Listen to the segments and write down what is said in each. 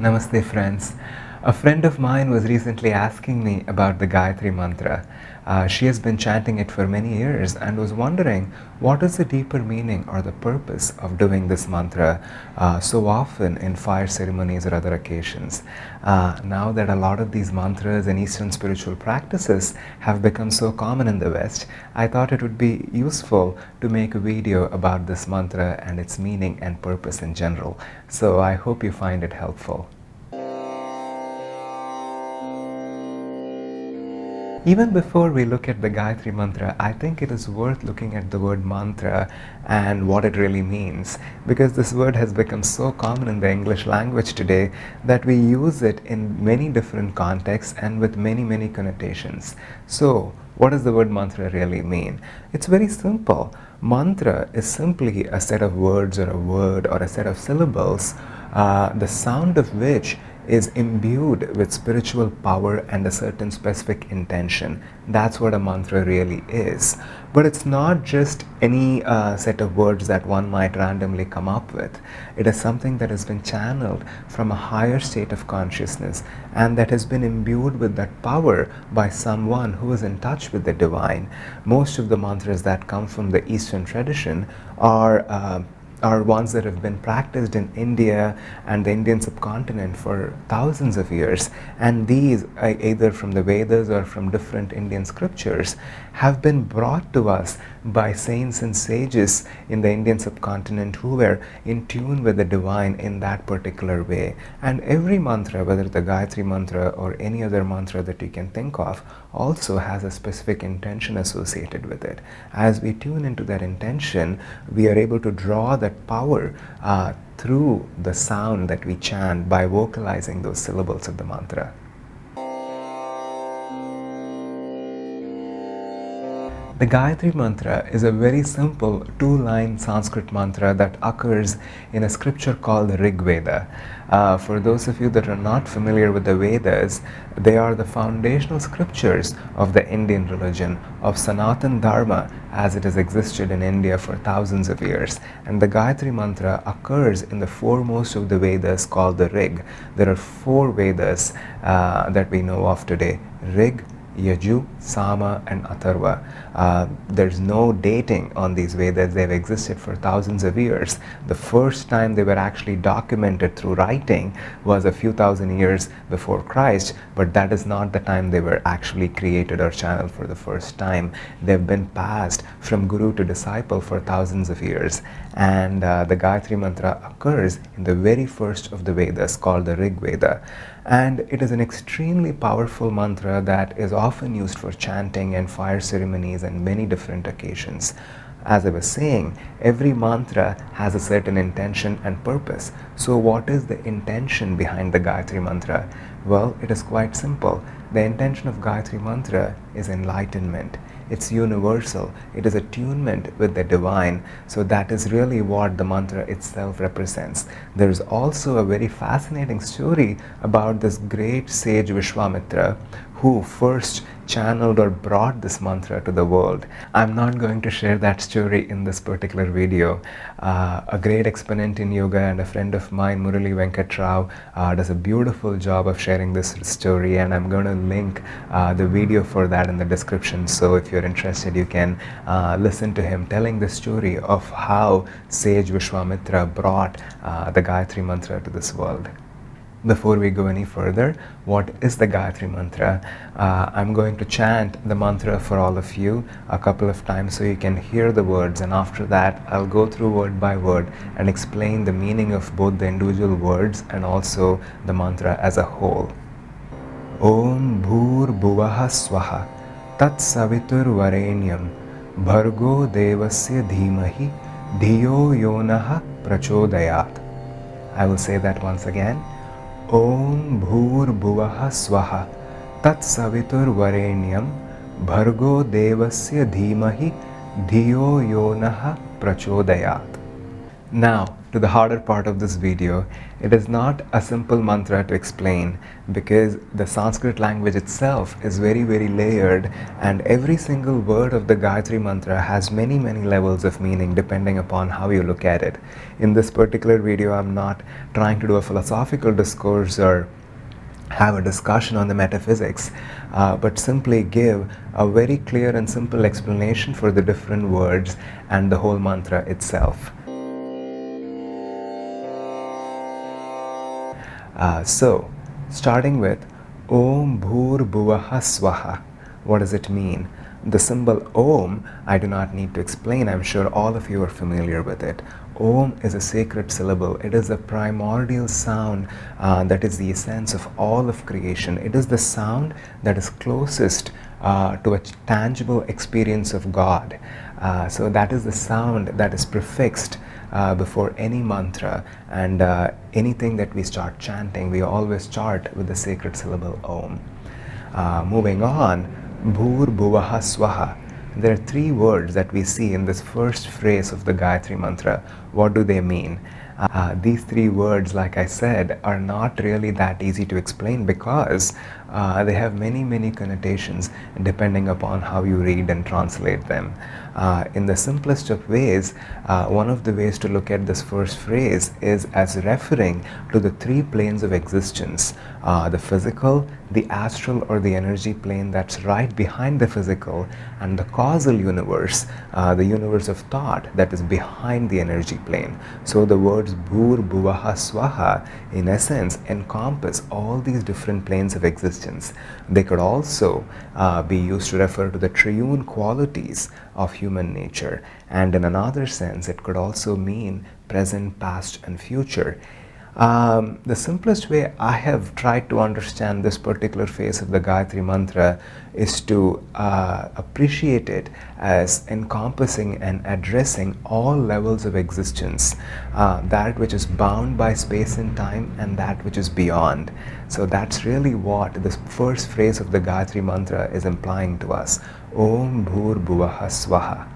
Namaste, friends. A friend of mine was recently asking me about the Gayatri mantra. She has been chanting it for many years and was wondering what is the deeper meaning or the purpose of doing this mantra so often in fire ceremonies or other occasions. Now that a lot of these mantras and Eastern spiritual practices have become so common in the West, I thought it would be useful to make a video about this mantra and its meaning and purpose in general. So I hope you find it helpful. Even before we look at the Gayatri mantra, I think it is worth looking at the word mantra and what it really means, because this word has become so common in the English language today that we use it in many different contexts and with many connotations. So, what does the word mantra really mean? It's very simple. Mantra is simply a set of words or a word or a set of syllables, the sound of which is imbued with spiritual power and a certain specific intention. That's what a mantra really is. But it's not just any set of words that one might randomly come up with. It is something that has been channeled from a higher state of consciousness and that has been imbued with that power by someone who is in touch with the divine. Most of the mantras that come from the Eastern tradition are ones that have been practiced in India and the Indian subcontinent for thousands of years, and these, either from the Vedas or from different Indian scriptures, have been brought to us by saints and sages in the Indian subcontinent who were in tune with the divine in that particular way. And every mantra, whether the Gayatri mantra or any other mantra that you can think of, also has a specific intention associated with it. As we tune into that intention, we are able to draw that power through the sound that we chant by vocalizing those syllables of the mantra. The Gayatri mantra is a very simple two-line Sanskrit mantra that occurs in a scripture called the Rigveda. For those of you that are not familiar with the Vedas, they are the foundational scriptures of the Indian religion, of Sanatan Dharma as it has existed in India for thousands of years. And the Gayatri mantra occurs in the foremost of the Vedas called the Rig. There are four Vedas that we know of today: Rig, Yaju, Sama, and Atharva. There's no dating on these Vedas. They've existed for thousands of years. The first time they were actually documented through writing was a few thousand years before Christ, but that is not the time they were actually created or channeled for the first time. They've been passed from guru to disciple for thousands of years. And the Gayatri mantra occurs in the very first of the Vedas called the Rigveda. And it is an extremely powerful mantra that is often used for chanting and fire ceremonies and many different occasions. As I was saying, every mantra has a certain intention and purpose. So what is the intention behind the Gayatri mantra? Well, it is quite simple. The intention of Gayatri mantra is enlightenment. It's universal. It is attunement with the divine. So that is really what the mantra itself represents. There is also a very fascinating story about this great sage Viswamitra, who first channeled or brought this mantra to the world. I'm not going to share that story in this particular video. A great exponent in yoga and a friend of mine, Murali Venkat Rao, does a beautiful job of sharing this story, and I'm going to link the video for that in the description. So if you're interested, you can listen to him telling the story of how sage Viswamitra brought the Gayatri mantra to this world. Before we go any further, what is the Gayatri mantra? I'm going to chant the mantra for all of you a couple of times so you can hear the words, and after that I'll go through word by word and explain the meaning of both the individual words and also the mantra as a whole. Om Bhur Bhuvaha Swaha Tat Savitur Varenyam Bhargo Devasya Dhimahi Dhiyo Yonaha Prachodayat. I will say that once again. Om Bhur Bhuvaha Swaha Tat Savitur Varenyam Bhargo Devasya Dhimahi Dhiyo Yonaha Prachodayat. Now, to the harder part of this video. It is not a simple mantra to explain because the Sanskrit language itself is very, very layered, and every single word of the Gayatri mantra has many, many levels of meaning depending upon how you look at it. In this particular video, I'm not trying to do a philosophical discourse or have a discussion on the metaphysics, but simply give a very clear and simple explanation for the different words and the whole mantra itself. So, starting with Om Bhur Bhuvaha Swaha. What does it mean? The symbol Om, I do not need to explain. I'm sure all of you are familiar with it. Om is a sacred syllable. It is a primordial sound that is the essence of all of creation. It is the sound that is closest to a tangible experience of God. So that is the sound that is prefixed before any mantra, and anything that we start chanting, we always start with the sacred syllable Om. Moving on, Bhur Bhuvaha Swaha. There are three words that we see in this first phrase of the Gayatri mantra. What do they mean? These three words, like I said, are not really that easy to explain because they have many, many connotations depending upon how you read and translate them. In the simplest of ways, one of the ways to look at this first phrase is as referring to the three planes of existence, the physical, the astral or the energy plane that's right behind the physical, and the causal universe, the universe of thought that is behind the energy plane. So the words Bhur Bhuvaha Swaha in essence encompass all these different planes of existence. They could also be used to refer to the triune qualities of human nature, and in another sense it could also mean present, past and future. The simplest way I have tried to understand this particular phase of the Gayatri mantra is to appreciate it as encompassing and addressing all levels of existence, that which is bound by space and time and that which is beyond. So that's really what this first phrase of the Gayatri mantra is implying to us. Om Bhur Bhuvaha Swaha.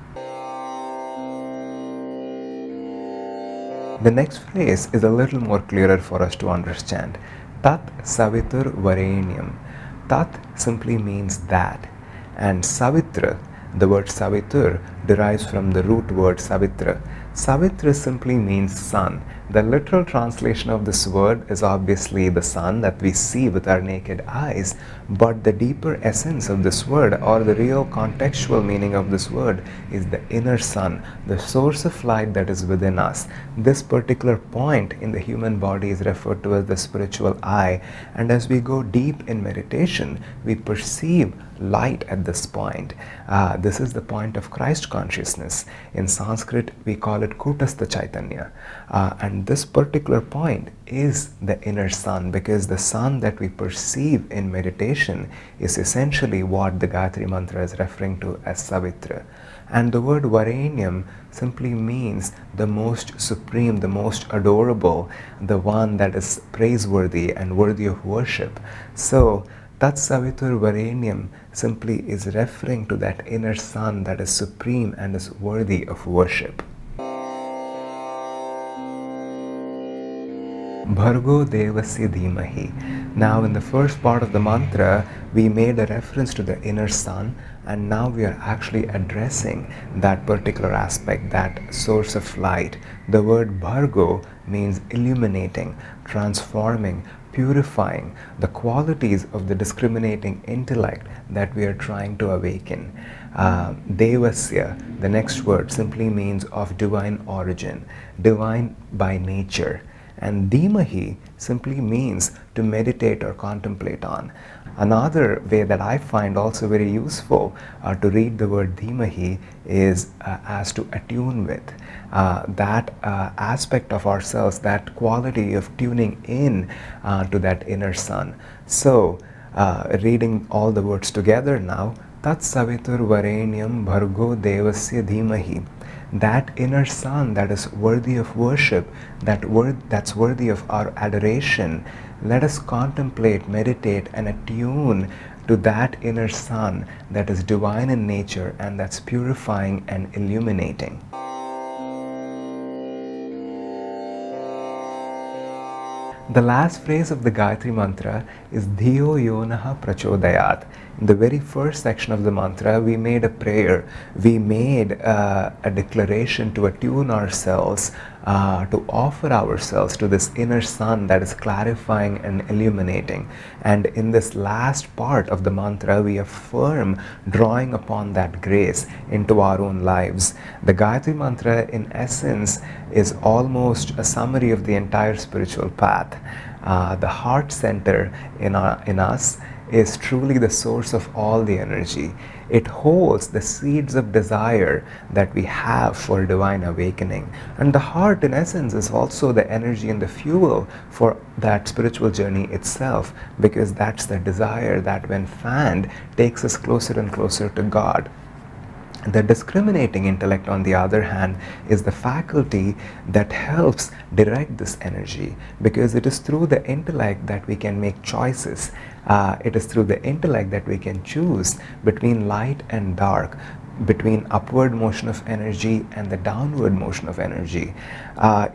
The next phrase is a little more clearer for us to understand. Tat Savitur Varenyam. Tat simply means that, and Savitra, the word Savitur, derives from the root word Savitra. Savitra simply means sun. The literal translation of this word is obviously the sun that we see with our naked eyes, but the deeper essence of this word, or the real contextual meaning of this word, is the inner sun, the source of light that is within us. This particular point in the human body is referred to as the spiritual eye, and as we go deep in meditation, we perceive light at this point. This is the point of Christ consciousness. In Sanskrit, we call it Kutastha Chaitanya. And this particular point is the inner sun, because the sun that we perceive in meditation is essentially what the Gayatri mantra is referring to as Savitra. And the word Varenyam simply means the most supreme, the most adorable, the one that is praiseworthy and worthy of worship. So Tat Savitur Varenyam simply is referring to that inner sun that is supreme and is worthy of worship. Bhargo Devasya Dhimahi. Now in the first part of the mantra, we made a reference to the inner sun, and now we are actually addressing that particular aspect, that source of light. The word Bhargo means illuminating, transforming, purifying, the qualities of the discriminating intellect that we are trying to awaken. Devasya, the next word, simply means of divine origin, divine by nature. And Dhimahi simply means to meditate or contemplate on. Another way that I find also very useful to read the word Dhimahi is as to attune with. That aspect of ourselves, that quality of tuning in to that inner sun. So, reading all the words together now, Tat Savitur Varenyam Bhargo Devasya Dhimahi. That inner sun that is worthy of worship, that's worthy of our adoration, let us contemplate, meditate, and attune to that inner sun that is divine in nature and that's purifying and illuminating. The last phrase of the Gayatri mantra is Dhiyo Yonaha Prachodayat. In the very first section of the mantra, we made a prayer, we made a declaration to attune ourselves, to offer ourselves to this inner sun that is clarifying and illuminating. And in this last part of the mantra, we affirm drawing upon that grace into our own lives. The Gayatri mantra, in essence, is almost a summary of the entire spiritual path. The heart center in us is truly the source of all the energy. It holds the seeds of desire that we have for divine awakening. And the heart, in essence, is also the energy and the fuel for that spiritual journey itself, because that's the desire that, when fanned, takes us closer and closer to God. The discriminating intellect, on the other hand, is the faculty that helps direct this energy, because it is through the intellect that we can make choices. It is through the intellect that we can choose between light and dark, between upward motion of energy and the downward motion of energy.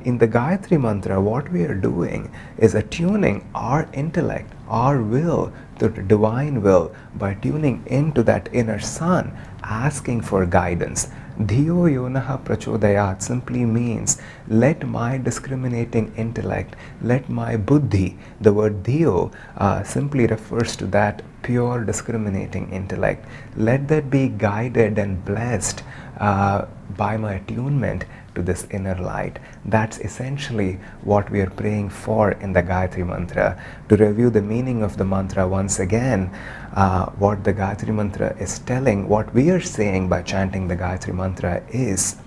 In the Gayatri mantra, what we are doing is attuning our intellect, our will, to the divine will by tuning into that inner sun, asking for guidance. Dhiyo yonaha prachodayat simply means, let my discriminating intellect, let my buddhi, the word dhiyo simply refers to that pure discriminating intellect. Let that be guided and blessed by my attunement to this inner light. That's essentially what we are praying for in the Gayatri mantra. To review the meaning of the mantra once again, what the Gayatri mantra is telling, what we are saying by chanting the Gayatri mantra is,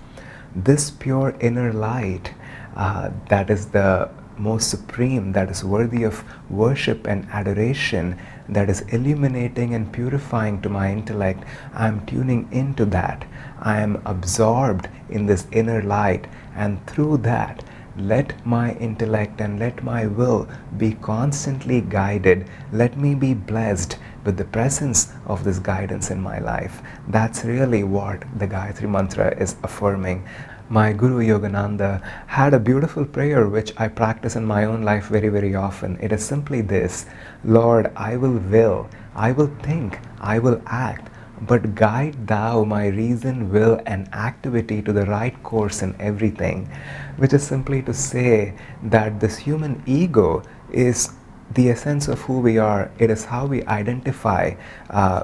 this pure inner light that is the most supreme, that is worthy of worship and adoration, that is illuminating and purifying to my intellect, I am tuning into that. I am absorbed in this inner light, and through that, let my intellect and let my will be constantly guided. Let me be blessed with the presence of this guidance in my life. That's really what the Gayatri mantra is affirming. My Guru Yogananda had a beautiful prayer which I practice in my own life very, very often. It is simply this: Lord, I will, I will think, I will act, but guide thou my reason, will, and activity to the right course in everything. Which is simply to say that this human ego is the essence of who we are. It is how we identify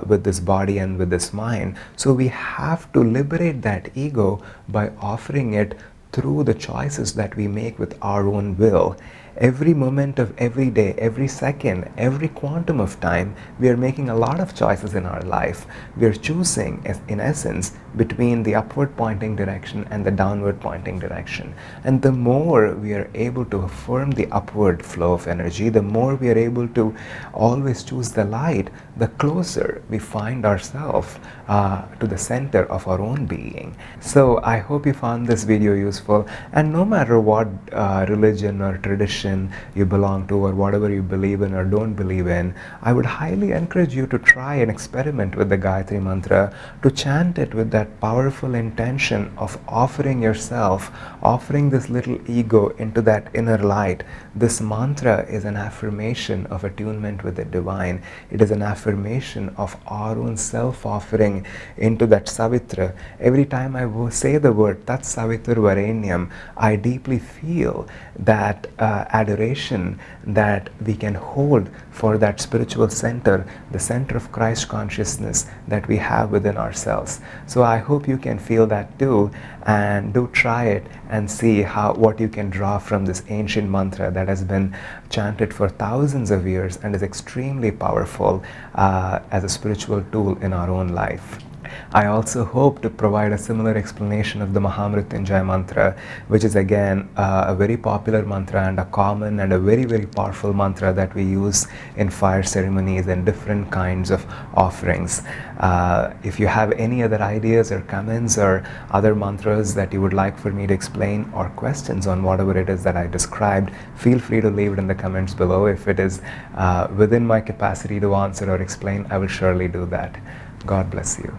with this body and with this mind. So we have to liberate that ego by offering it through the choices that we make with our own will. Every moment of every day, every second, every quantum of time, we are making a lot of choices in our life. We are choosing, in essence, between the upward pointing direction and the downward pointing direction. And the more we are able to affirm the upward flow of energy, the more we are able to always choose the light, the closer we find ourselves to the center of our own being. So I hope you found this video useful, and no matter what religion or tradition you belong to, or whatever you believe in or don't believe in, I would highly encourage you to try and experiment with the Gayatri mantra, to chant it with that powerful intention of offering yourself, offering this little ego into that inner light. This mantra is an affirmation of attunement with the divine. It is an affirmation of our own self-offering into that Savitra. Every time I say the word Tat Savitur Varenyam, I deeply feel that adoration that we can hold for that spiritual center, the center of Christ consciousness that we have within ourselves. So I hope you can feel that too, and do try it and see what you can draw from this ancient mantra that has been chanted for thousands of years and is extremely powerful as a spiritual tool in our own life. I also hope to provide a similar explanation of the Mahamrityunjaya mantra, which is again a very popular mantra and a common and a very, very powerful mantra that we use in fire ceremonies and different kinds of offerings. If you have any other ideas or comments or other mantras that you would like for me to explain, or questions on whatever it is that I described, feel free to leave it in the comments below. If it is within my capacity to answer or explain, I will surely do that. God bless you.